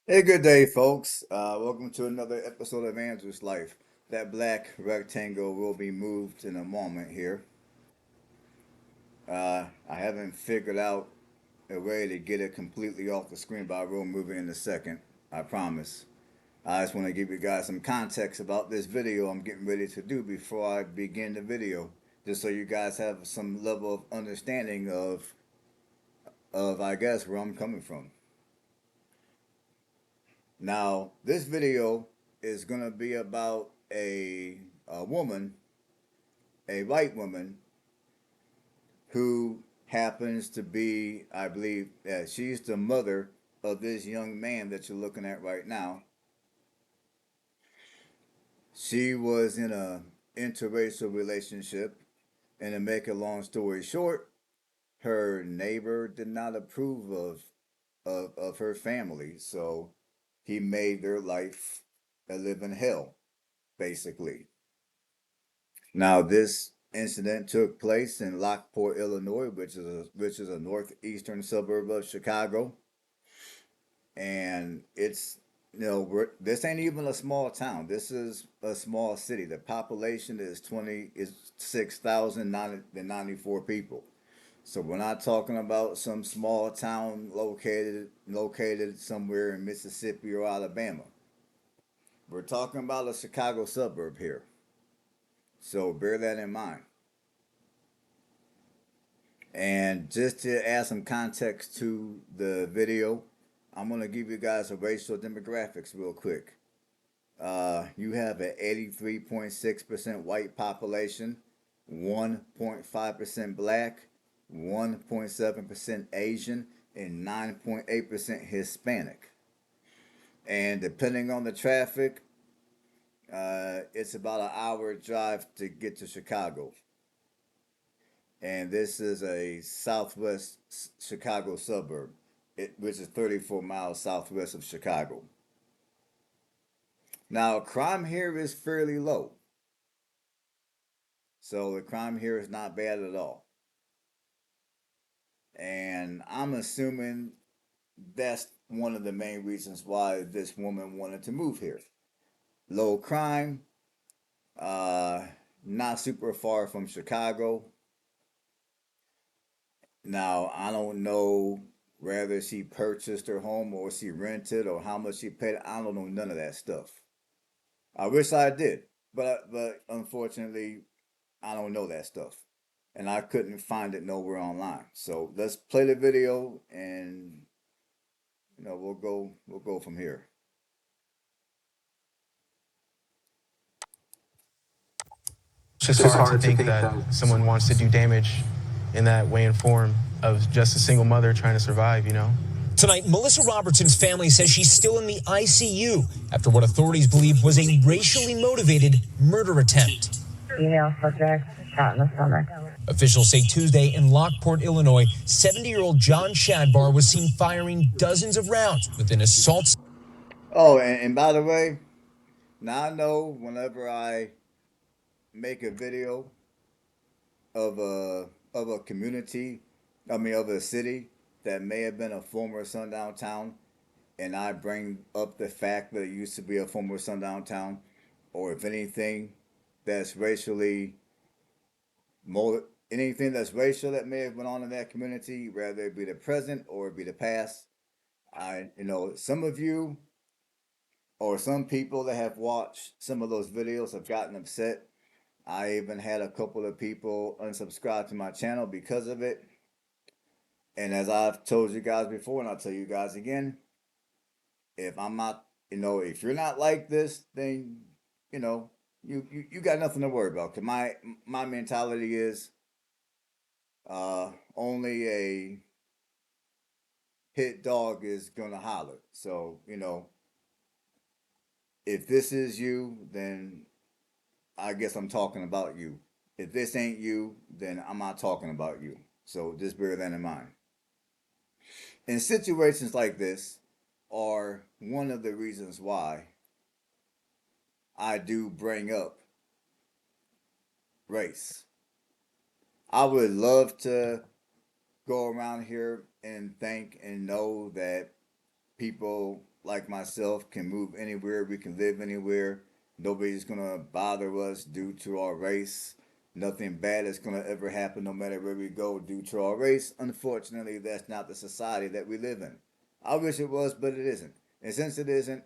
Hey, good day, folks. Welcome to another episode of Andrew's Life. That black rectangle will be moved in a moment here. I haven't figured out a way to get it completely off the screen, but I will move it in a second. I promise. I just want to give you guys some context about this video I'm getting ready to do before I begin the video, just so you guys have some level of understanding of I guess where I'm coming from. Now, this video is going to be about a woman, a white woman, who happens to be, I believe, she's the mother of this young man that you're looking at right now. She was in a interracial relationship, and to make a long story short, her neighbor did not approve of her family, so he made their life a living hell, basically. Now, this incident took place in Lockport, Illinois, which is a northeastern suburb of Chicago, and it's this ain't even a small town. This is a small city. The population is 6,094 people. So we're not talking about some small town located somewhere in Mississippi or Alabama. We're talking about a Chicago suburb here. So bear that in mind. And just to add some context to the video, I'm going to give you guys a racial demographics real quick. You have an 83.6% white population, 1.5% black, 1.7% Asian, and 9.8% Hispanic. And depending on the traffic, it's about an hour drive to get to Chicago. And this is a southwest Chicago suburb, which is 34 miles southwest of Chicago. Now, crime here is fairly low, so the crime here is not bad at all. And I'm assuming that's one of the main reasons why this woman wanted to move here. Low crime, uh, not super far from Chicago. Now, I don't know whether she purchased her home or she rented or how much she paid. I don't know none of that stuff. I wish I did, but unfortunately, I don't know that stuff, and I couldn't find it nowhere online. So let's play the video, and we'll go from here. It's just hard to think that someone wants to do damage in that way and form of just a single mother trying to survive, you know? Tonight, Melissa Robertson's family says she's still in the ICU after what authorities believe was a racially motivated murder attempt. Female subject shot in the stomach. Officials say Tuesday in Lockport, Illinois, 70-year-old John Shadbar was seen firing dozens of rounds with an assault. Oh, and by the way, now I know whenever I make a video of a community, I mean of a city that may have been a former sundown town, and I bring up the fact that it used to be a former sundown town, or if anything that's racially anything that's racial that may have went on in that community, whether it be the present or it be the past. Some of you or some people that have watched some of those videos have gotten upset. I even had a couple of people unsubscribe to my channel because of it. And as I've told you guys before, and I'll tell you guys again, if I'm not, if you're not like this, then you know, you got nothing to worry about. Cause my mentality is, only a hit dog is gonna holler. So if this is you, then I guess I'm talking about you. If this ain't you, then I'm not talking about you. So just bear that in mind. And situations like this are one of the reasons why I do bring up race. I would love to go around here and think and know that people like myself can move anywhere, we can live anywhere. Nobody's gonna bother us due to our race. Nothing bad is gonna ever happen no matter where we go due to our race. Unfortunately, that's not the society that we live in. I wish it was, but it isn't. And since it isn't,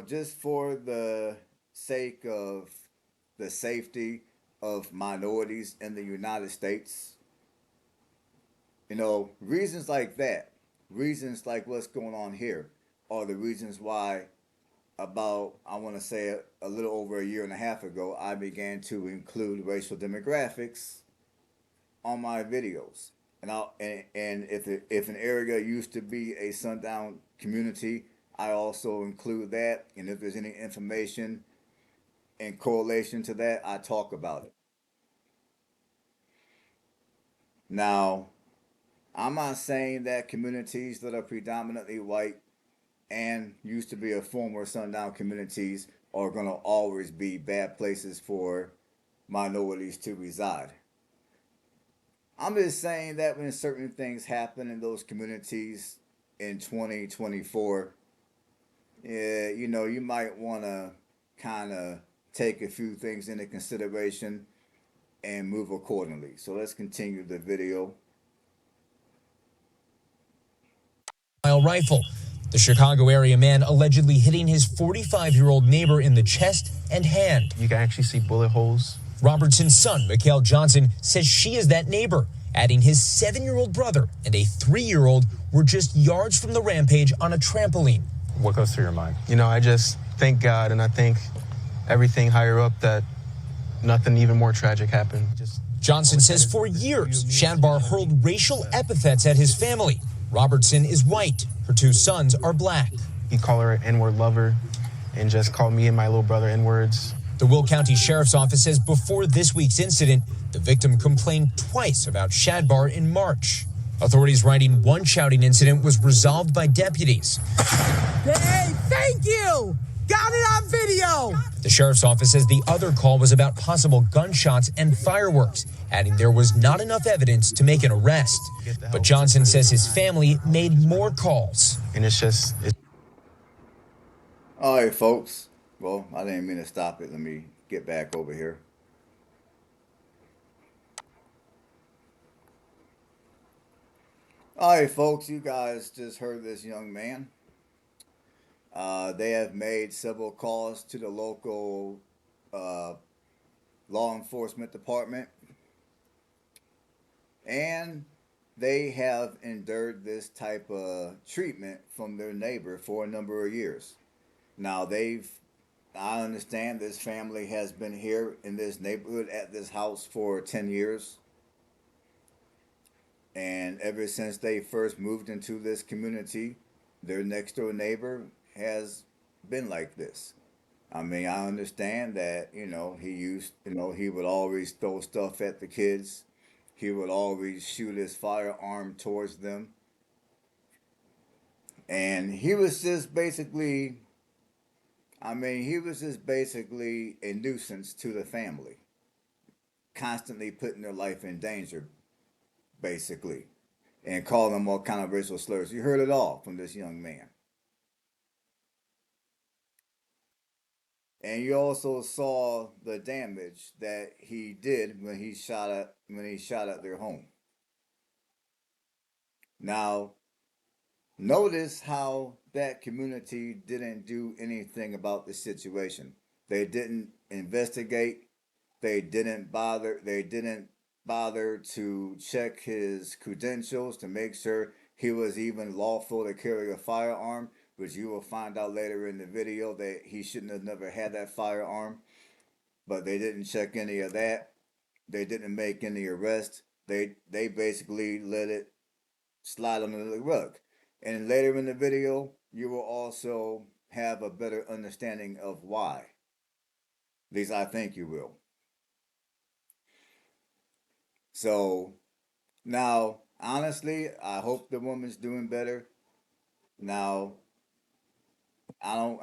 just for the sake of the safety of minorities in the United States, reasons like that, reasons like what's going on here, are the reasons why about, I want to say, a little over a year and a half ago, I began to include racial demographics on my videos. And if an area used to be a sundown community, I also include that. And if there's any information in correlation to that, I talk about it. Now, I'm not saying that communities that are predominantly white and used to be a former sundown communities are going to always be bad places for minorities to reside. I'm just saying that when certain things happen in those communities in 2024, yeah, you might want to kind of take a few things into consideration and move accordingly. So let's continue the video. Rifle. The Chicago area man allegedly hitting his 45-year-old neighbor in the chest and hand. You can actually see bullet holes. Robertson's son, Mikhail Johnson, says she is that neighbor, adding his 7-year-old brother and a 3-year-old were just yards from the rampage on a trampoline. What goes through your mind? I just thank God and I thank everything higher up that nothing even more tragic happened. Johnson says for years, Shadbar hurled racial epithets at his family. Robertson is white. Her 2 sons are black. He called her an N-word lover and just called me and my little brother N-words. The Will County Sheriff's Office says before this week's incident, the victim complained twice about Shadbar in March. Authorities writing one shouting incident was resolved by deputies. Hey, thank you! Got it on video! The sheriff's office says the other call was about possible gunshots and fireworks, adding there was not enough evidence to make an arrest. But Johnson says his family made more calls. And it's All right, folks. Well, I didn't mean to stop it. Let me get back over here. All right, folks. You guys just heard this young man. They have made several calls to the local law enforcement department, and they have endured this type of treatment from their neighbor for a number of years. Now, I understand this family has been here in this neighborhood at this house for 10 years. And ever since they first moved into this community, their next door neighbor has been like this. I mean, I understand that, he would always throw stuff at the kids. He would always shoot his firearm towards them. And he was just basically a nuisance to the family, constantly putting their life in danger, basically, and calling them all kind of racial slurs. You heard it all from this young man. And you also saw the damage that he did when he shot at their home. Now, notice how that community didn't do anything about the situation. They didn't investigate. They didn't bother to check his credentials to make sure he was even lawful to carry a firearm, which you will find out later in the video that he shouldn't have never had that firearm. But they didn't check any of that. They didn't make any arrests. They basically let it slide under the rug. And later in the video, you will also have a better understanding of why. At least I think you will. So now, honestly, I hope the woman's doing better. Now, I don't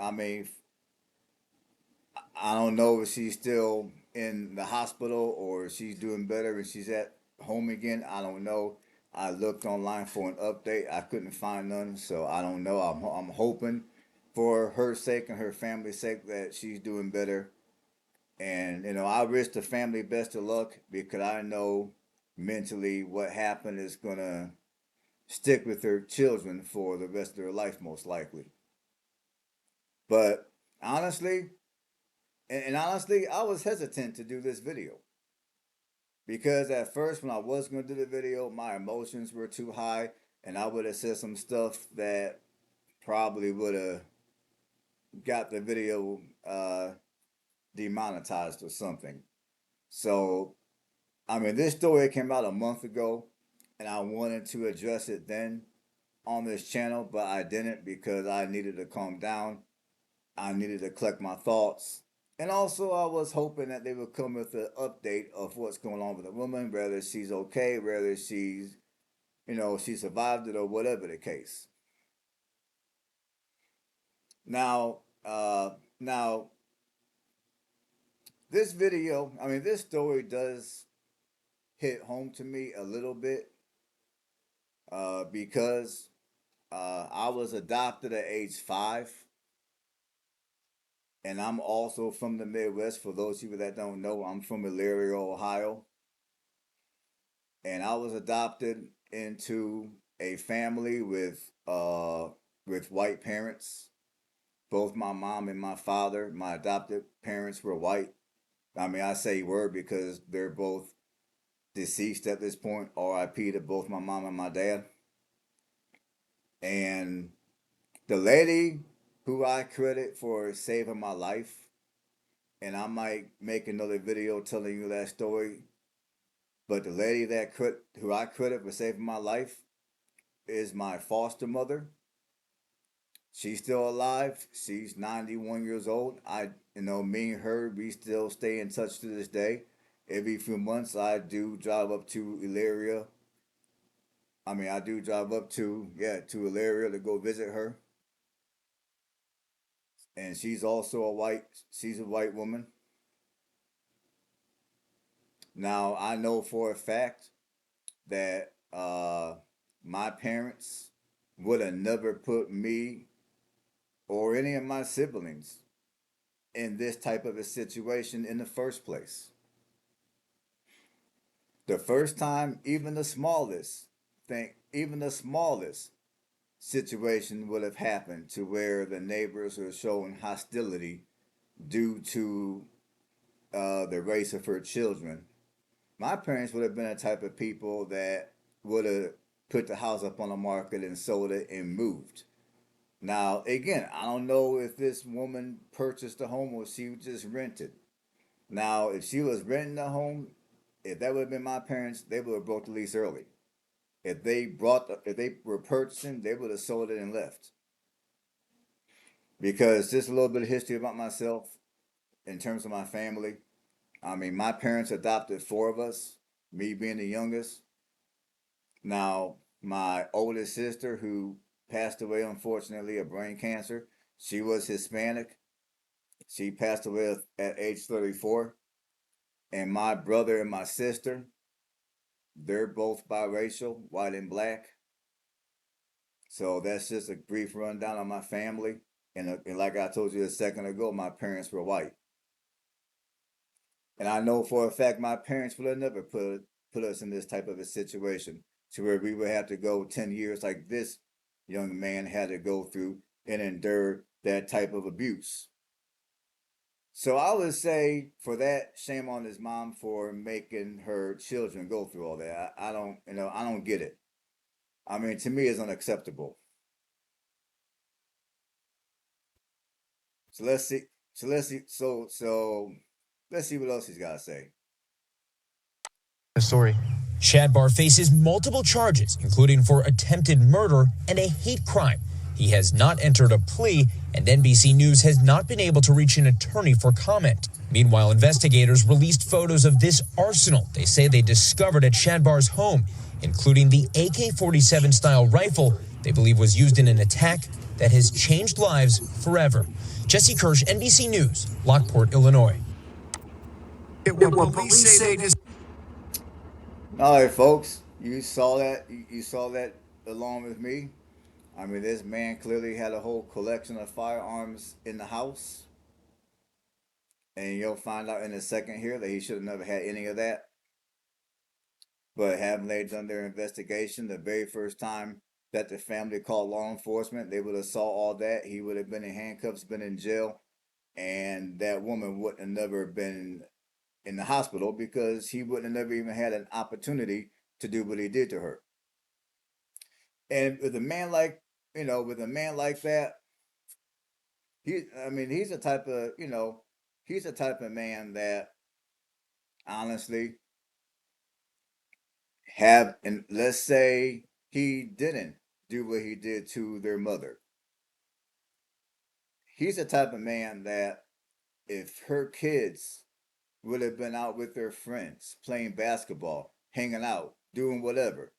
know if she's still in the hospital or she's doing better and she's at home again. I don't know. I looked online for an update. I couldn't find none, so I don't know. I'm hoping for her sake and her family's sake that she's doing better. And I wish the family best of luck because I know mentally what happened is gonna stick with her children for the rest of their life, most likely. But honestly, and honestly, I was hesitant to do this video because at first, when I was going to do the video, my emotions were too high, and I would have said some stuff that probably would have got the video demonetized or something. So, I mean, this story came out a month ago, and I wanted to address it then on this channel, but I didn't because I needed to calm down. I needed to collect my thoughts. And also, I was hoping that they would come with an update of what's going on with the woman, whether she's okay, whether she's, she survived it or whatever the case. Now, now, this video, I mean, this story does hit home to me a little bit because I was adopted at age 5. And I'm also from the Midwest. For those of you that don't know, I'm from Elyria, Ohio. And I was adopted into a family with white parents. Both my mom and my father, my adopted parents, were white. I mean, I say were because they're both deceased at this point. R.I.P. to both my mom and my dad. And the lady who I credit for saving my life, and I might make another video telling you that story, but the lady who I credit for saving my life is my foster mother. She's still alive. She's 91 years old. Me and her, we still stay in touch to this day. Every few months, I do drive up to Elyria. I do drive up to Elyria to go visit her. And she's also she's a white woman. Now, I know for a fact that my parents would have never put me or any of my siblings in this type of a situation in the first place. The first time, even the smallest situation would have happened to where the neighbors were showing hostility due to the race of her children, my parents would have been the type of people that would have put the house up on the market and sold it and moved. Now, again, I don't know if this woman purchased a home or she just rented. Now, if she was renting a home, if that would have been my parents, they would have broke the lease early. If they were purchasing, they would have sold it and left. Because just a little bit of history about myself in terms of my family. My parents adopted 4 of us, me being the youngest. Now, my oldest sister, who passed away, unfortunately, of brain cancer, she was Hispanic. She passed away at age 34. And my brother and my sister, they're both biracial, white and black. So that's just a brief rundown on my family. And like I told you a second ago, my parents were white. And I know for a fact my parents would have never put us in this type of a situation to where we would have to go 10 years like this young man had to go through and endure that type of abuse. So I would say for that, shame on his mom for making her children go through all that. I don't get it. To me, it's unacceptable. So let's see. Let's see what else he's got to say. The story. Shadbar faces multiple charges, including for attempted murder and a hate crime. He has not entered a plea, and NBC News has not been able to reach an attorney for comment. Meanwhile, investigators released photos of this arsenal they say they discovered at Shadbar's home, including the AK-47 style rifle they believe was used in an attack that has changed lives forever. Jesse Kirsch, NBC News, Lockport, Illinois. All right, folks. You saw that. You saw that along with me. I mean, this man clearly had a whole collection of firearms in the house, and you'll find out in a second here that he should have never had any of that. But having they done their investigation, the very first time that the family called law enforcement, they would have saw all that. He would have been in handcuffs, been in jail, and that woman wouldn't have never been in the hospital because he wouldn't have never even had an opportunity to do what he did to her. And with a man like, with a man like that, I mean, he's the type of man that honestly and let's say he didn't do what he did to their mother. He's the type of man that if her kids would have been out with their friends, playing basketball, hanging out, doing whatever.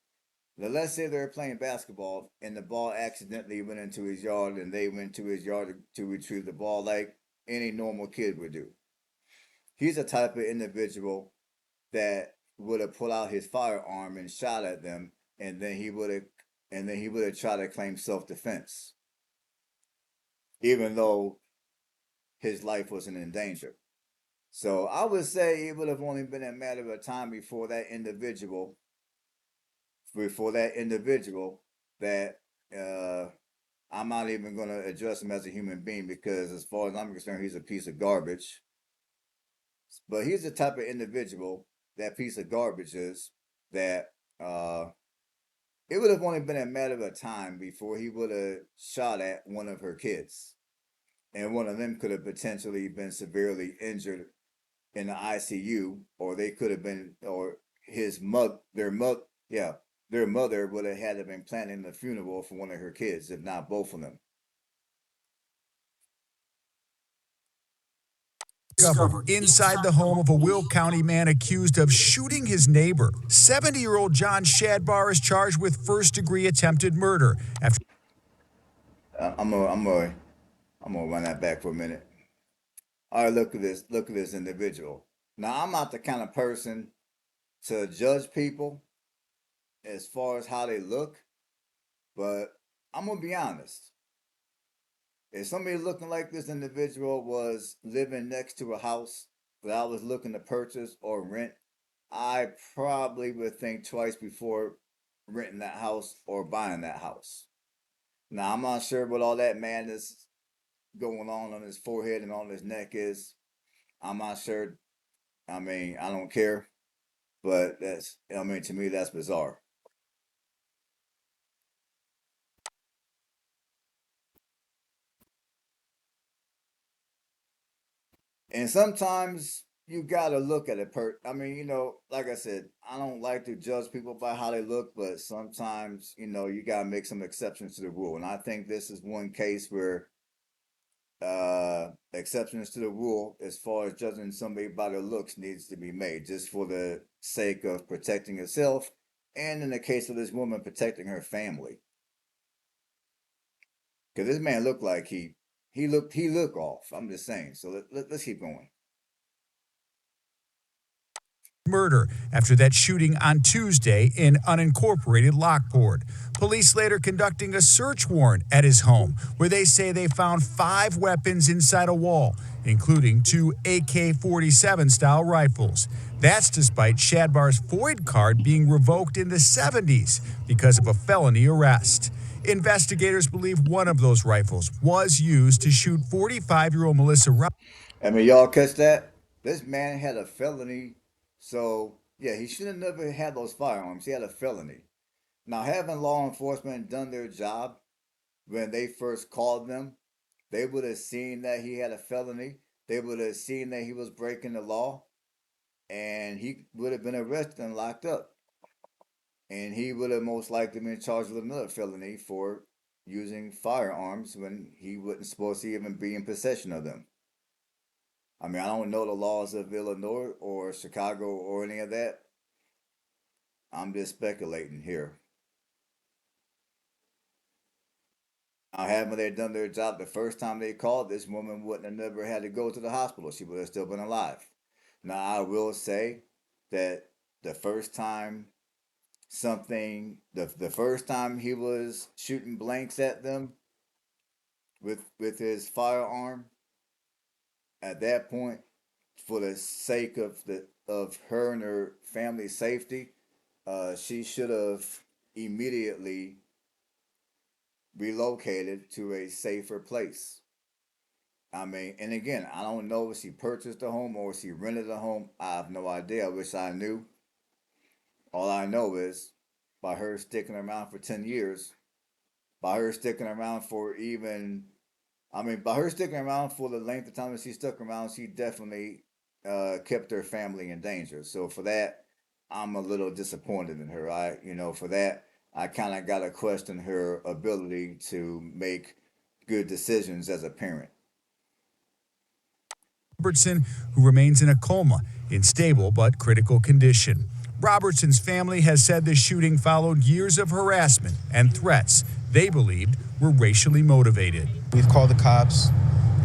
Now, let's say they're playing basketball and the ball accidentally went into his yard and they went to his yard to retrieve the ball like any normal kid would do. He's the type of individual that would have pulled out his firearm and shot at them, and then he would have tried to claim self-defense, even though his life wasn't in danger. So I would say it would have only been a matter of time before that individual that I'm not even going to address him as a human being because, as far as I'm concerned, he's a piece of garbage. But he's the type of individual that piece of garbage is that uh, it would have only been a matter of time before he would have shot at one of her kids, and one of them could have potentially been severely injured in the ICU, or they could have been, or their mother would have had to been planning the funeral for one of her kids, if not both of them. Discovered inside the home of a Will County man accused of shooting his neighbor. 70-year-old John Shadbar is charged with first-degree attempted murder after I'm gonna run that back for a minute. All right, look at this individual. Now, I'm not the kind of person to judge people as far as how they look, but I'm gonna be honest. If somebody looking like this individual was living next to a house that I was looking to purchase or rent, I probably would think twice before renting that house or buying that house. Now, I'm not sure what all that madness going on his forehead and on his neck is. I'm not sure. I mean, I don't care, but to me, that's bizarre. And sometimes you gotta look at it I mean, like I said, I don't like to judge people by how they look, but sometimes, you gotta make some exceptions to the rule. And I think this is one case where exceptions to the rule as far as judging somebody by their looks needs to be made just for the sake of protecting herself and in the case of this woman protecting her family. Because this man looked like he looked off. I'm just saying. So let's keep going. murder after that shooting on Tuesday in unincorporated Lockport. Police later conducting a search warrant at his home where they say they found 5 weapons inside a wall, including 2 AK-47 style rifles. That's despite Shadbar's FOID card being revoked in the 70s because of a felony arrest. Investigators believe one of those rifles was used to shoot 45-year-old Melissa Rupp. I mean, y'all catch that? This man had a felony. So, yeah, he should have never had those firearms. He had a felony. Now, having law enforcement done their job when they first called them, they would have seen that he had a felony. They would have seen that he was breaking the law, and he would have been arrested and locked up. And he would have most likely been charged with another felony for using firearms when he wasn't supposed to even be in possession of them. I mean, I don't know the laws of Illinois or Chicago or any of that. I'm just speculating here. Now, haven't they done their job the first time they called, this woman wouldn't have never had to go to the hospital. She would have still been alive. Now, I will say that the first time something the first time he was shooting blanks at them with his firearm. At that point, for the sake of her and her family's safety, she should have immediately relocated to a safer place. I mean, and again, I don't know if she purchased a home or if she rented a home. I have no idea. I wish I knew. All I know is by her sticking around for 10 years, by her sticking around for even, I mean, by her sticking around for the length of time that she stuck around, she definitely kept her family in danger. So for that, I'm a little disappointed in her. For that, I kind of got to question her ability to make good decisions as a parent. Robertson, who remains in a coma in stable but critical condition. Robertson's family has said the shooting followed years of harassment and threats they believed were racially motivated. We've called the cops,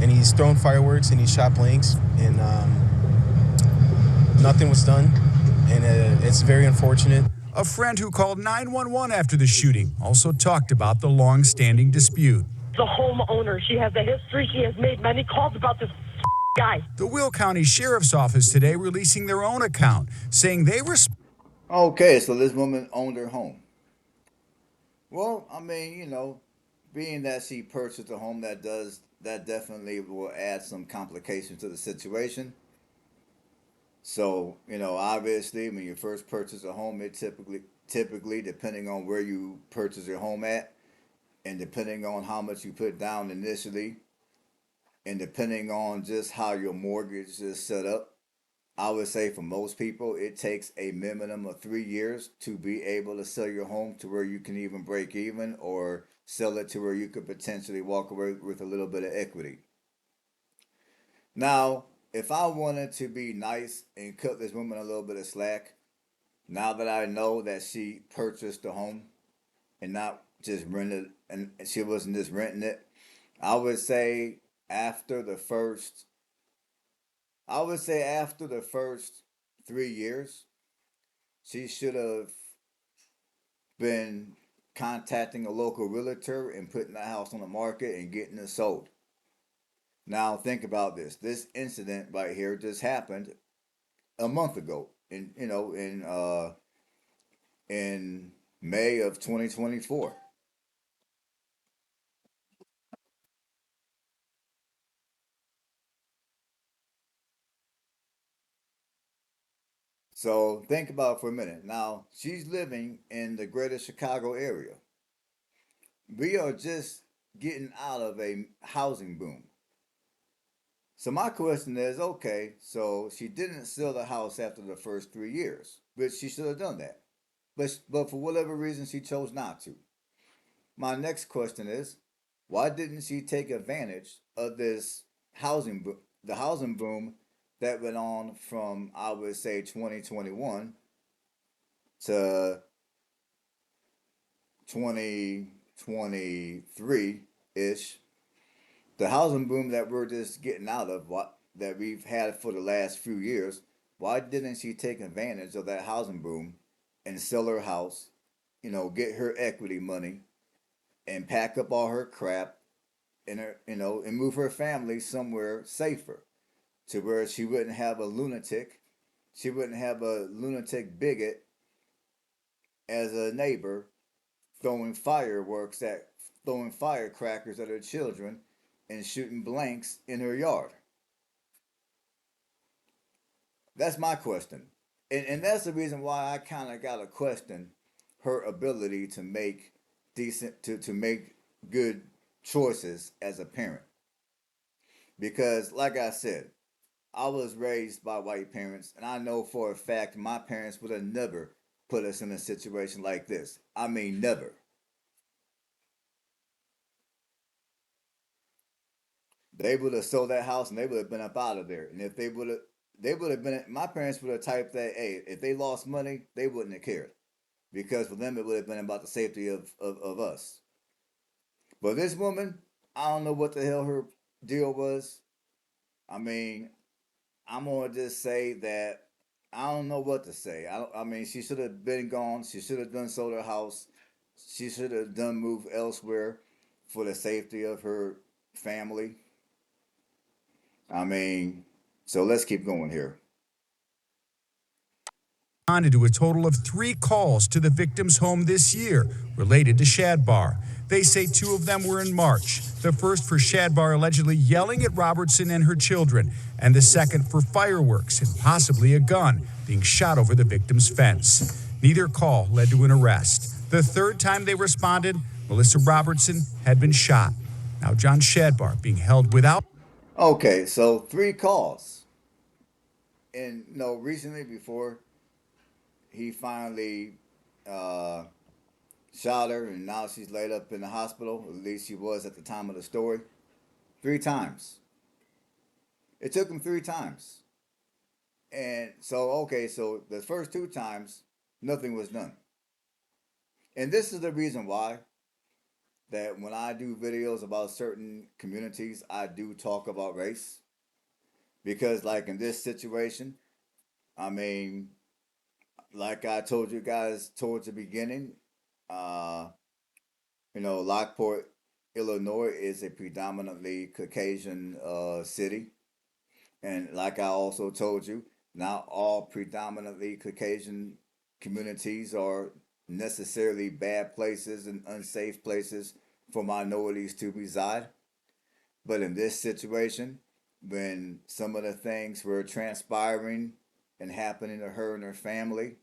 and he's thrown fireworks and he shot blanks, and nothing was done, and it's very unfortunate. A friend who called 911 after the shooting also talked about the long-standing dispute. The homeowner, she has a history. She has made many calls about this guy. The Will County Sheriff's Office today releasing their own account, saying they Okay, so this woman owned her home. Well, I mean, being that she purchased a home, that definitely will add some complications to the situation. So, obviously, when you first purchase a home, it typically depending on where you purchase your home at, and depending on how much you put down initially, and depending on just how your mortgage is set up, I would say for most people, it takes a minimum of 3 years to be able to sell your home to where you can even break even or sell it to where you could potentially walk away with a little bit of equity. Now, if I wanted to be nice and cut this woman a little bit of slack, now that I know that she purchased the home and not just rented, and she wasn't just renting it, I would say after the first, I would say after the first 3 years, she should have been contacting a local realtor and putting the house on the market and getting it sold. Now think about this. This incident right here just happened a month ago. In May of 2024. So think about it for a minute. Now she's living in the greater Chicago area. We are just getting out of a housing boom. So my question is, okay, so she didn't sell the house after the first 3 years, but she should have done that. But for whatever reason, she chose not to. My next question is, why didn't she take advantage of this the housing boom that went on from I would say 2021 to 2023 ish, the housing boom that we're just getting out of, what that we've had for the last few years. Why didn't she take advantage of that housing boom and sell her house, get her equity money and pack up all her crap and move her family somewhere safer to where she wouldn't have she wouldn't have a lunatic bigot as a neighbor throwing throwing firecrackers at her children and shooting blanks in her yard. That's my question. And that's the reason why I kind of got to question her ability to make to make good choices as a parent. Because like I said, I was raised by white parents, and I know for a fact my parents would have never put us in a situation like this. I mean, never. They would have sold that house and they would have been up out of there. And if they would have been, my parents would have typed that, hey, if they lost money, they wouldn't have cared. Because for them, it would have been about the safety of us. But this woman, I don't know what the hell her deal was. I mean, I'm going to just say that I don't know what to say. I mean, she should have been gone. She should have done sold her house. She should have done moved elsewhere for the safety of her family. I mean, so let's keep going here. Responded to a total of 3 calls to the victim's home this year related to Shadbar. They say 2 of them were in March. The first for Shadbar allegedly yelling at Robertson and her children, and the second for fireworks and possibly a gun being shot over the victim's fence. Neither call led to an arrest. The third time they responded, Melissa Robertson had been shot. Now John Shadbar being held without. Okay, so 3 calls. And recently before he finally uh, shot her, and now she's laid up in the hospital. At least she was at the time of the story. 3 times. It took him 3 times. And so, okay, so the first 2 times, nothing was done. And this is the reason why that when I do videos about certain communities, I do talk about race. Because, like in this situation, I mean, like I told you guys towards the beginning, uh, Lockport, Illinois is a predominantly Caucasian city. And like I also told you, not all predominantly Caucasian communities are necessarily bad places and unsafe places for minorities to reside. But in this situation, when some of the things were transpiring and happening to her and her family,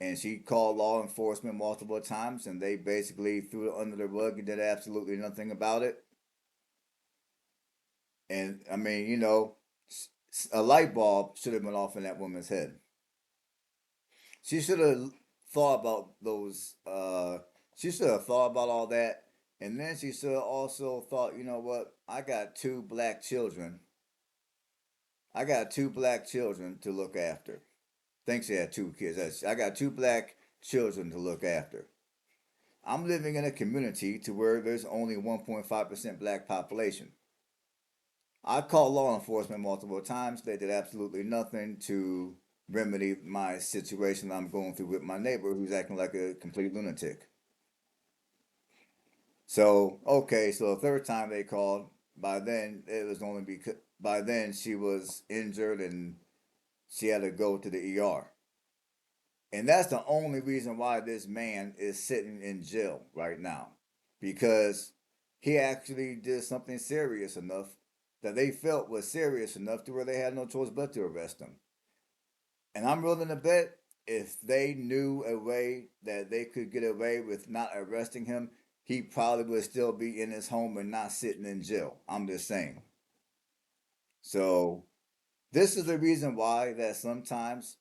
and she called law enforcement multiple times, and they basically threw it under the rug and did absolutely nothing about it. And I mean, a light bulb should have been off in that woman's head. She should have thought about those. She should have thought about all that, and then she should have also thought, you know what? I got 2 black children. I got 2 black children to look after. Think she had 2 kids. I got 2 black children to look after. I'm living in a community to where there's only 1.5% black population. I called law enforcement multiple times. They did absolutely nothing to remedy my situation I'm going through with my neighbor who's acting like a complete lunatic. So, okay, so the third time they called, by then it was only because by then she was injured and she had to go to the ER. And that's the only reason why this man is sitting in jail right now. Because he actually did something serious enough that they felt was serious enough to where they had no choice but to arrest him. And I'm willing to bet if they knew a way that they could get away with not arresting him, he probably would still be in his home and not sitting in jail. I'm just saying. So, this is the reason why that sometimes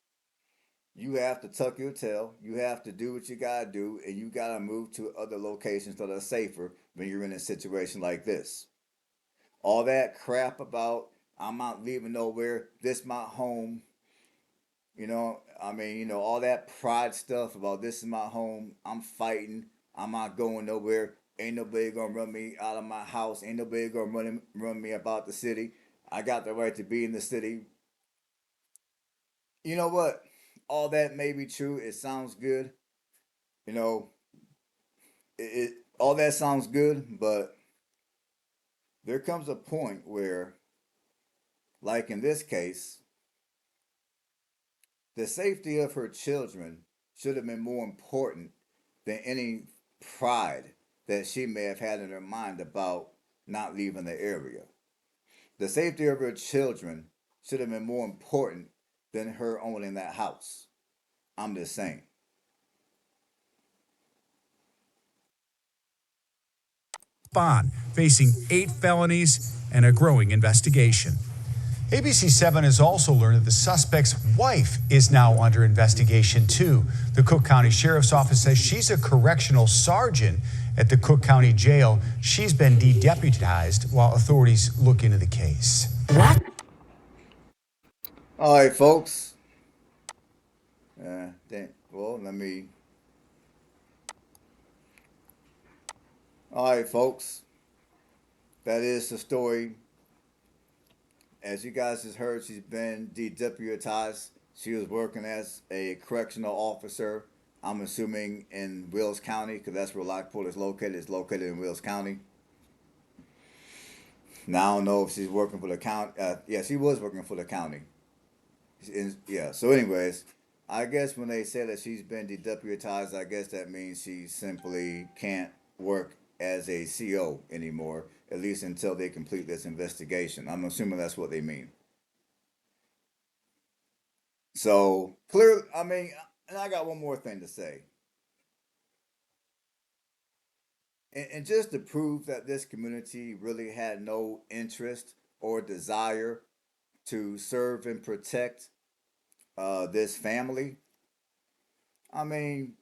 you have to tuck your tail. You have to do what you gotta do, and you gotta move to other locations that are safer when you're in a situation like this. All that crap about I'm not leaving nowhere. This my home. I mean, all that pride stuff about this is my home. I'm fighting. I'm not going nowhere. Ain't nobody gonna run me out of my house. Ain't nobody gonna run me about the city. I got the right to be in the city. You know what? All that may be true. It sounds good. You know, it all that sounds good, but there comes a point where, like in this case, the safety of her children should have been more important than any pride that she may have had in her mind about not leaving the area. The safety of her children should have been more important than her owning that house. I'm just saying. Bond, facing 8 felonies and a growing investigation. ABC 7 has also learned that the suspect's wife is now under investigation, too. The Cook County Sheriff's Office says she's a correctional sergeant at the Cook County Jail. She's been de-deputized while authorities look into the case. What? All right, folks. Well, let me. All right, folks. That is the story. As you guys just heard, she's been de-deputized. She was working as a correctional officer. I'm assuming in Wills County, because that's where Lockport is located. It's located in Wills County. Now I don't know if she's working for the county. Yeah, she was working for the county. Yeah. So, anyways, I guess when they say that she's been dedeputized, I guess that means she simply can't work as a CO anymore, at least until they complete this investigation. I'm assuming that's what they mean. So clearly, I mean, and I got one more thing to say. And just to prove that this community really had no interest or desire to serve and protect this family, I mean,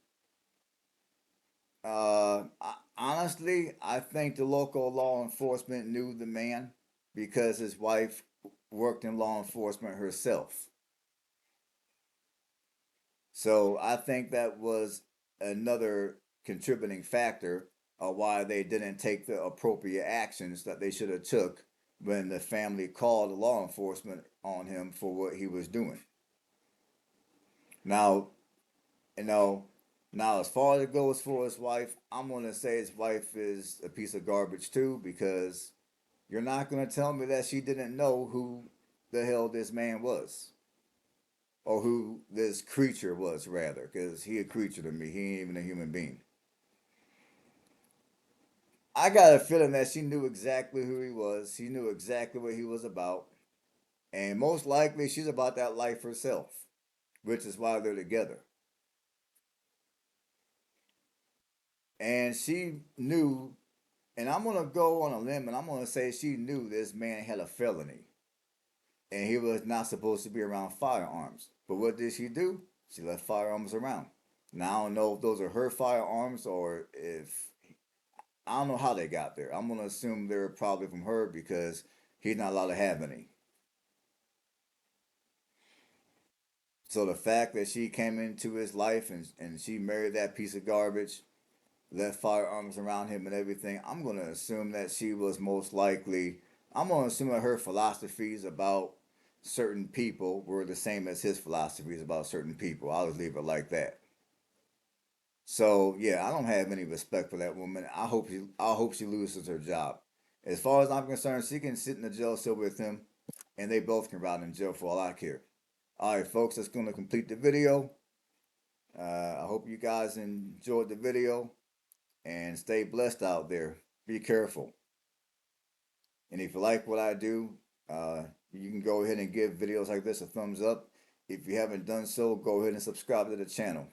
honestly, I think the local law enforcement knew the man because his wife worked in law enforcement herself. So I think that was another contributing factor of why they didn't take the appropriate actions that they should have took when the family called law enforcement on him for what he was doing. Now, you know, now as far as it goes for his wife, I'm gonna say his wife is a piece of garbage too, because you're not gonna tell me that she didn't know who the hell this man was, or who this creature was, rather, because he a creature to me. He ain't even a human being. I got a feeling that she knew exactly who he was. She knew exactly what he was about, and most likely she's about that life herself, which is why they're together. And she knew, and I'm gonna go on a limb, and I'm gonna say she knew this man had a felony, and he was not supposed to be around firearms. But what did she do? She left firearms around. Now I don't know if those are her firearms or if I don't know how they got there. I'm gonna assume they're probably from her because he's not allowed to have any. So the fact that she came into his life and she married that piece of garbage, left firearms around him and everything, I'm gonna assume that she was most likely. I'm gonna assume that her philosophies about certain people were the same as his philosophies about certain people. I'll just leave it like that. So yeah, I don't have any respect for that woman. I hope she loses her job. As far as I'm concerned, she can sit in the jail cell with him, and they both can rot in jail for all I care. All right, folks, that's going to complete the video. I hope you guys enjoyed the video and stay blessed out there. Be careful. And if you like what I do, you can go ahead and give videos like this a thumbs up. If you haven't done so, go ahead and subscribe to the channel.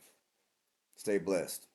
Stay blessed.